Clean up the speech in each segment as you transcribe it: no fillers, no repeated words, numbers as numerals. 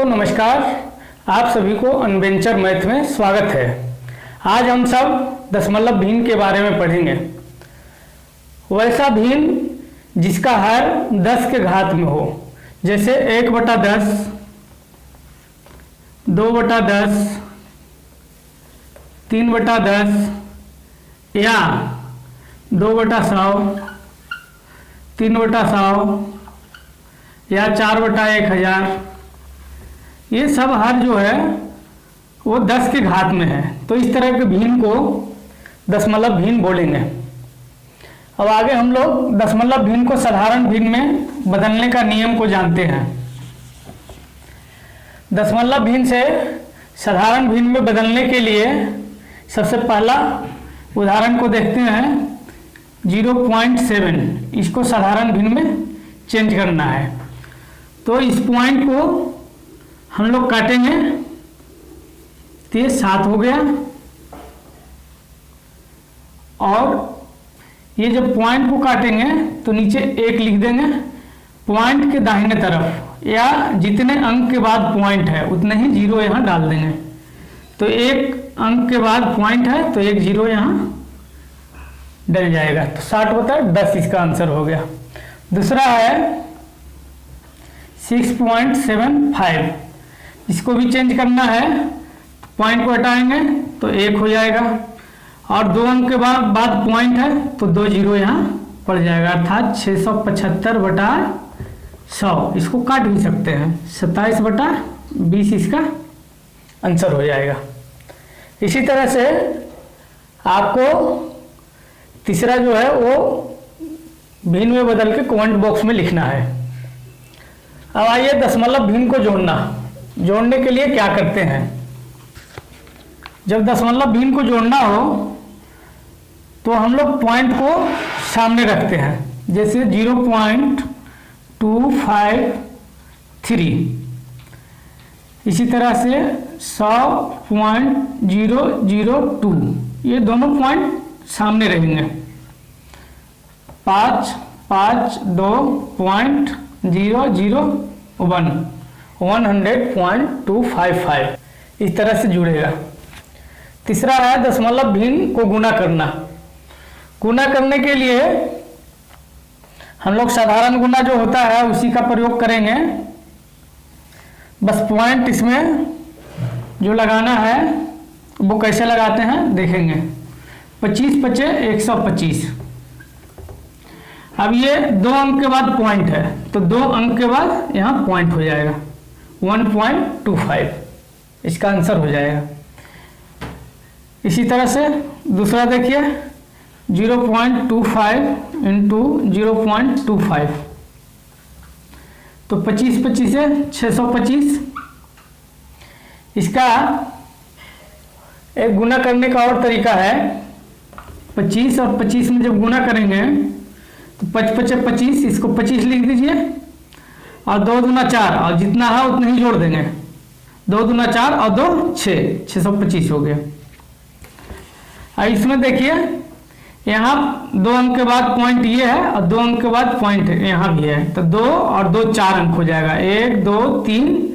नमस्कार, आप सभी को अनवेंचर मैथ में स्वागत है। आज हम सब दशमलव भिन्न के बारे में पढ़ेंगे। वैसा भिन्न जिसका हर 10 के घात में हो, जैसे 1/10, 2/10, 3/10 या 2/100, 3/100 या 4/1000। ये सब हर जो है वो 10 के घात में है, तो इस तरह के भिन्न को दशमलव भिन्न बोलेंगे। अब आगे हम लोग दशमलव भिन्न को साधारण भिन्न में बदलने का नियम को जानते हैं। दशमलव भिन्न से साधारण भिन्न में बदलने के लिए सबसे पहला उदाहरण को देखते हैं। 0.7 इसको साधारण भिन्न में चेंज करना है, तो इस पॉइंट को हम लोग काटेंगे तो ये 7 हो गया। और ये जब पॉइंट को काटेंगे तो नीचे 1 लिख देंगे। पॉइंट के दाहिने तरफ या जितने अंक के बाद पॉइंट है उतने ही जीरो यहाँ डाल देंगे। तो 1 अंक के बाद पॉइंट है तो 1 जीरो यहाँ डल जाएगा। तो 60/10 इसका आंसर हो गया। दूसरा है 6.75, इसको भी चेंज करना है। पॉइंट को हटाएंगे तो 1 हो जाएगा, और 2 अंक के बाद पॉइंट है तो 2 जीरो यहाँ पड़ जाएगा, अर्थात 675/100। इसको काट भी सकते हैं, 27/20 इसका आंसर हो जाएगा। इसी तरह से आपको तीसरा जो है वो भिन्न में बदल के कमेंट बॉक्स में लिखना है। अब आइए दशमलव भिन्न को जोड़ने के लिए क्या करते हैं। जब दशमलव भिन्न को जोड़ना हो तो हम लोग पॉइंट को सामने रखते हैं, जैसे 0.253। इसी तरह से 100.002, ये दोनों पॉइंट सामने रहेंगे। 552.001 100.255 इस तरह से जुड़ेगा। तीसरा है दशमलव भिन्न को गुणा करना। गुणा करने के लिए हम लोग साधारण गुणा जो होता है उसी का प्रयोग करेंगे। बस पॉइंट इसमें जो लगाना है वो कैसे लगाते हैं देखेंगे। 25×5 125। अब ये 2 अंक के बाद पॉइंट है तो 2 अंक के बाद यहाँ पॉइंट हो जाएगा, 1.25 इसका आंसर हो जाएगा। इसी तरह से दूसरा देखिए 0.25 × 0.25, तो 25×25 है 625। इसका एक गुना करने का और तरीका है। 25 और 25 में जब गुना करेंगे तो 5×5 = 25, इसको 25 लिख दीजिए, और 2 दूना 4, और जितना है उतना ही जोड़ देंगे। 2 दूना 4 और 2 6, 625 हो गया। और इसमें देखिए यहाँ 2 अंक के बाद पॉइंट ये है और 2 अंक के बाद पॉइंट यहाँ भी है, तो 2 और 2 4 अंक हो जाएगा। 1 2 3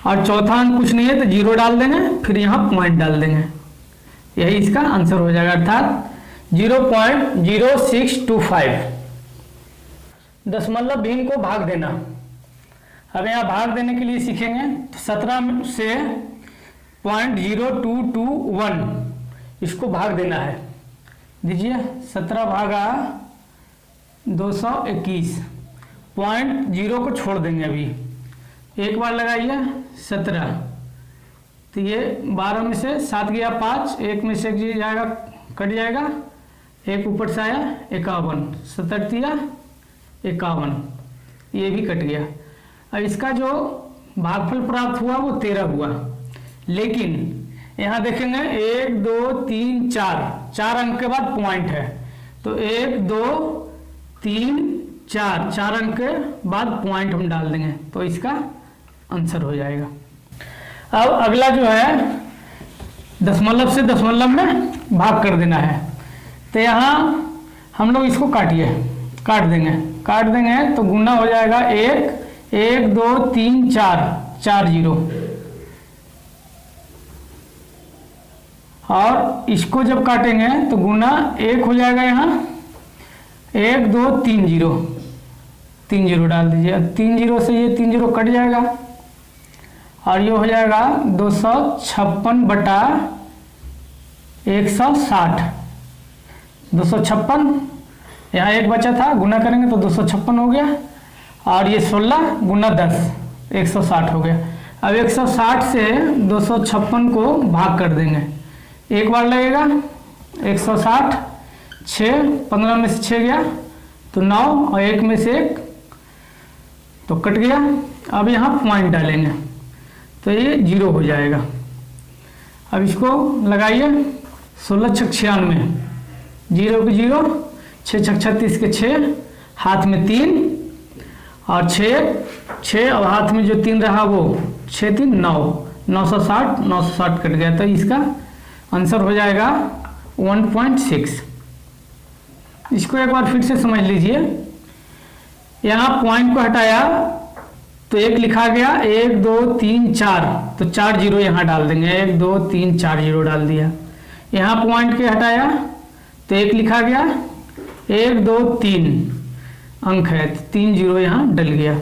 और चौथा अंक कुछ नहीं है तो 0 डाल देंगे, फिर यहाँ पॉइंट डाल देंगे, यही इसका आंसर हो जाएगा, अर्थात 0.0625। दशमलव भिन्न को भाग देना। अब यहाँ भाग देने के लिए सीखेंगे। तो 17 से 0.0221 इसको भाग देना है। दीजिए 17/221। 0.0 को छोड़ देंगे, अभी एक बार लगाइए 17, तो ये 12 में से 7 गया 5, 1 में से जाएगा कट जाएगा, 1 ऊपर से आया 51, 7×3 51, ये भी कट गया। अब इसका जो भागफल प्राप्त हुआ वो 13 हुआ। लेकिन यहाँ देखेंगे 1 2 3 4 अंक के बाद पॉइंट है, तो 1 2 3 4 अंक के बाद पॉइंट हम डाल देंगे, तो इसका आंसर हो जाएगा। अब अगला जो है दशमलव से दशमलव में भाग कर देना है। तो यहाँ हम लोग इसको काट देंगे तो गुना हो जाएगा 1 1 2 3 4 4 जीरो। और इसको जब काटेंगे तो गुना 1 हो जाएगा, यहाँ 1 2 3 जीरो, 3 जीरो डाल दीजिए। 3 जीरो से ये 3 जीरो कट जाएगा और ये हो जाएगा 256 बटा 160। 256, यहाँ 1 बचा था, गुना करेंगे तो 256 हो गया। और ये 16 गुना 10 160 हो गया। अब 160 से 256 को भाग कर देंगे, एक बार लगेगा। 160 6, 15 में से 6 गया तो 9 और 1 में से 1 तो कट गया। अब यहाँ पॉइंट डालेंगे तो ये 0 हो जाएगा। अब इसको लगाइए, 16 छक 96, 0 के 0, 6 छक 36 के 6, हाथ में 3 और 6 और हाथ में जो 3 रहा वो 6 3 9, 960 कट गया। तो इसका आंसर हो जाएगा 1.6। इसको एक बार फिर से समझ लीजिए। यहाँ पॉइंट को हटाया तो 1 लिखा गया, 1 2 3 4, तो 4 जीरो यहाँ डाल देंगे, 1 2 3 4 जीरो डाल दिया। यहाँ पॉइंट के हटाया तो 1 लिखा गया, 1 2 3 अंक है तो 3 जीरो यहाँ डल गया।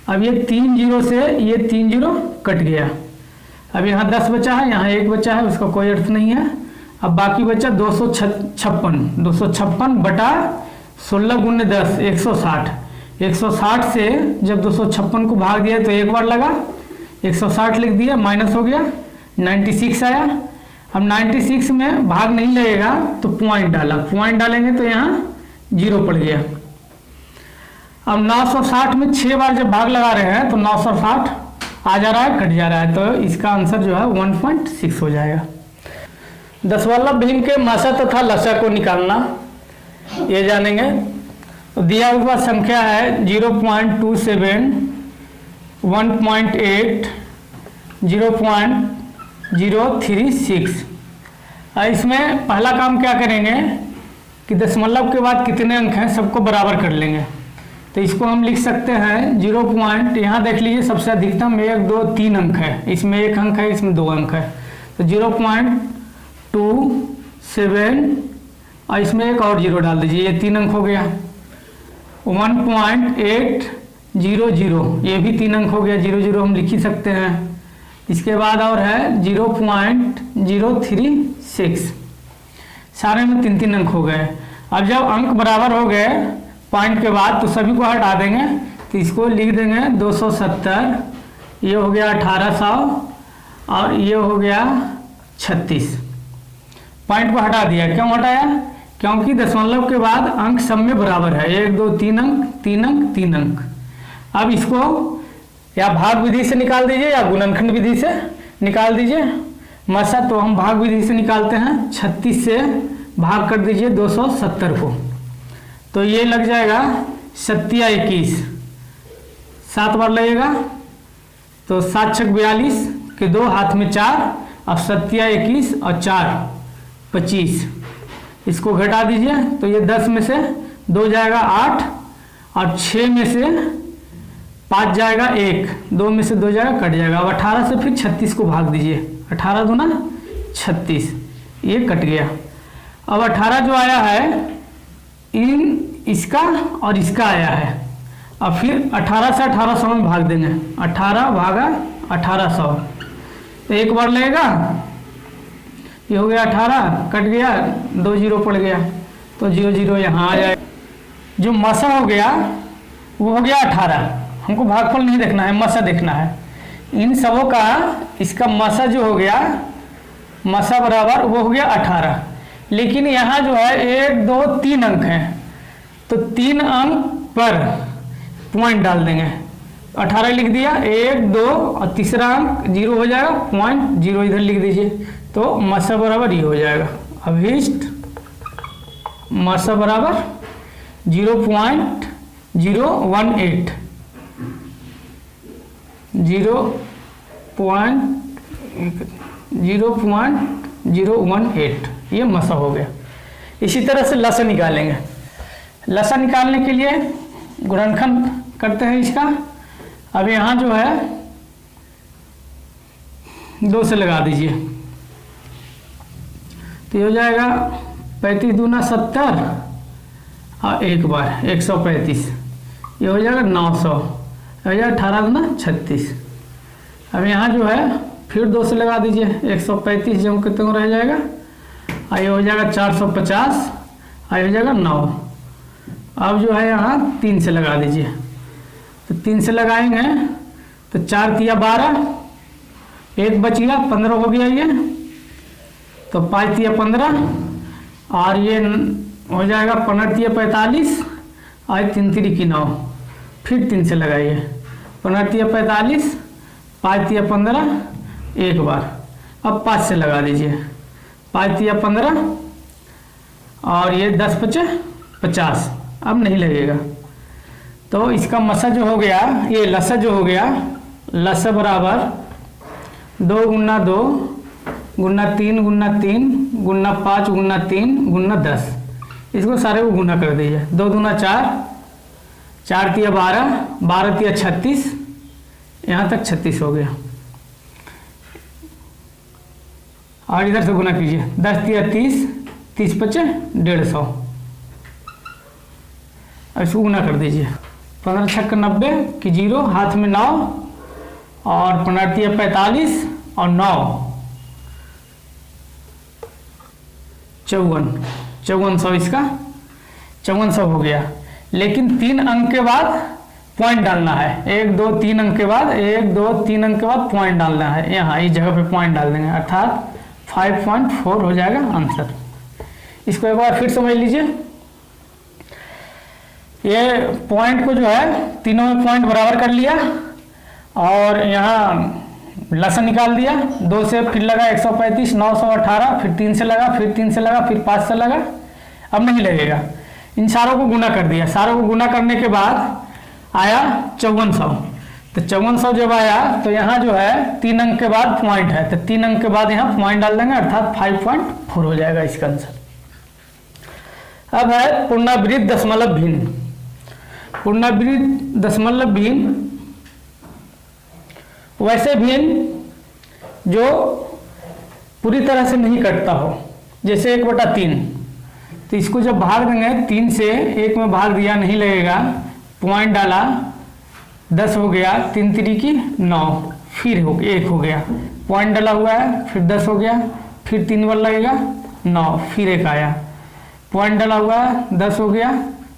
अब ये 3 जीरो से ये 3 जीरो कट गया। अब यहाँ 10 बचा है, यहाँ 1 बचा है, उसका कोई अर्थ नहीं है। अब बाकी बचा 256 बटा 16 गुने 10 160। 160 से जब 256 को भाग दिया तो एक बार लगा, 160 लिख दिया, माइनस हो गया, 96 आया। अब 96 में भाग नहीं लगेगा तो पॉइंट डाला, पॉइंट डालेंगे तो यहाँ 0 पड़ गया। अब 960 में 6 बार जब भाग लगा रहे हैं तो 960 आ जा रहा है, कट जा रहा है, तो इसका आंसर जो है 1.6 हो जाएगा। दशमलव भिन्न के मासा तथा लसा को निकालना ये जानेंगे। तो दिया हुआ संख्या है 0.27, 1.8, 0.036। इसमें पहला काम क्या करेंगे कि दशमलव के बाद कितने अंक हैं सबको बराबर कर लेंगे। तो इसको हम लिख सकते हैं 0 पॉइंट, यहाँ देख लीजिए सबसे अधिकतम 1 2 3 अंक है, इसमें 1 अंक है, इसमें 2 अंक है, तो 0.27 और इसमें एक और 0 डाल दीजिए, ये 3 अंक हो गया। 1.800 ये भी 3 अंक हो गया, 0 हम लिख ही सकते हैं। इसके बाद और है 0.036, सारे में 3 अंक हो गए। अब जब अंक बराबर हो गए पॉइंट के बाद तो सभी को हटा देंगे, तो इसको लिख देंगे 270, ये हो गया 1800 और ये हो गया 36। पॉइंट को हटा दिया, क्यों हटाया? क्योंकि दशमलव के बाद अंक सब में बराबर है, 1 2 3 अंक, 3 अंक, 3 अंक। अब इसको या भाग विधि से निकाल दीजिए या गुणनखंड विधि से निकाल दीजिए। मसा तो हम भाग विधि से निकालते हैं, 36 से भाग कर दीजिए 270 को, तो ये लग जाएगा 7 या 21, 7 बार लगेगा तो 7 छक 42 के 2 हाथ में 4, अब 7 या 21 और 4 25, इसको घटा दीजिए तो ये 10 में से 2 जाएगा 8 और 6 में से 5 जाएगा 1, 2 में से 2 जाएगा कट जाएगा। अब 18 से फिर 36 को भाग दीजिए, 18 दूना 36, ये कट गया। अब 18 जो आया है इसका और इसका आया है, अब फिर 18 से 1800 में भाग देंगे, 18 भागा 1800, तो एक बार लगेगा, ये हो गया 18, कट गया, 2 0 पड़ गया, तो 0 यहाँ आ जाए। जो मसा हो गया वो हो गया 18, हमको भागफल नहीं देखना है, मसा देखना है। इन सबों का इसका मसा जो हो गया, मसा बराबर वो हो गया 18, लेकिन यहाँ जो है 1 2 3 अंक हैं, तो 3 अंक पर पॉइंट डाल देंगे, 18 लिख दिया, 1 2 और तीसरा अंक 0 हो जाएगा, पॉइंट 0 इधर लिख दीजिए, तो मसा बराबर ये हो जाएगा। अभिष्ट मसा बराबर 0.018, 0.018 ये मसा हो गया। इसी तरह से लसा निकालेंगे। लसा निकालने के लिए गुणनखंड करते हैं इसका। अब यहाँ जो है 2 से लगा दीजिए, तो ये हो जाएगा 35 दूना 70 और एक बार 135, ये हो जाएगा 900, हो जाएगा 18 दूना 36। अब यहाँ जो है फिर 2 से लगा दीजिए, 135 जो कितने रह जाएगा, और ये हो जाएगा 450, और ये हो जाएगा 9। अब जो है यहाँ 3 से लगा दीजिए, तो 3 से लगाएंगे तो 4 किया 12, एक बच गया 15 हो गया ये, तो 5 किया 15, और ये हो जाएगा 15 किया 45, और 3 3 की 9, फिर 3 से लगाइए, 15 किया 45, 5 किया 15, एक बार। अब 5 से लगा दीजिए, 5 किया 15, और ये 10 बचे 50, अब नहीं लगेगा। तो इसका मसा जो हो गया, ये लसा जो हो गया, लसा बराबर 2 गुना 2 गुना 3 गुना 3 गुना 5 गुना 3 गुना 10, इसको सारे को गुना कर दीजिए। 2 दूना 4, 4 तिया 12, 12 तिया 36, यहाँ तक 36 हो गया। और इधर से गुना कीजिए, 10 तिया 30, 30 बचे 150, इसको गुना कर दीजिए। 15 छक्का 90 की 0, हाथ में 9, और 15 तिया 45 और 9 5400, इसका 5400 हो गया। लेकिन 3 अंक के बाद पॉइंट डालना है, 1 2 3 अंक के बाद, 1 2 3 अंक के बाद पॉइंट डालना है, यहाँ इस जगह पे पॉइंट डाल देंगे, अर्थात 5.4 हो जाएगा आंसर। इसको एक बार फिर समझ लीजिए, ये पॉइंट को जो है तीनों में पॉइंट बराबर कर लिया, और यहाँ लसन निकाल दिया। 2 से फिर लगा 135, 918, फिर 3 से लगा, फिर 3 से लगा, फिर 5 से लगा, अब नहीं लगेगा। इन सारों को गुना कर दिया, सारों को गुना करने के बाद आया 5400, तो 5400 जब आया तो यहाँ जो है 3 अंक के बाद पॉइंट है, तो 3 अंक के बाद यहाँ पॉइंट डाल देंगे, अर्थात 5.4 हो जाएगा इसका आंसर। अब है पुनरावृत्त दशमलव भिन्न। पुनरावृत्त दशमलव भिन्न वैसे भिन्न जो पूरी तरह से नहीं कटता हो, जैसे 1/3, तो इसको जब भाग देंगे 3 से 1 में भाग दिया, नहीं लगेगा, पॉइंट डाला, 10 हो गया, 3 3 की 9, फिर 1 हो गया, पॉइंट डाला हुआ है, फिर 10 हो गया, फिर 3 बार लगेगा 9, फिर 1 आया, पॉइंट डाला हुआ है, 10 हो गया,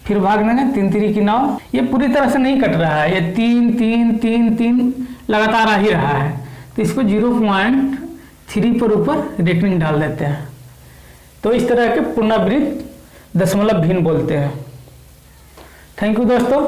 फिर भाग देंगे, 3 3 की 9। ये पूरी तरह से नहीं कट रहा है, ये 3 3 3 3 लगातार आ ही रहा है, तो इसको 0.3 पर ऊपर रेटिंग डाल देते हैं। तो इस तरह के पुनरावृत्त दशमलव भिन्न बोलते हैं। थैंक यू दोस्तों।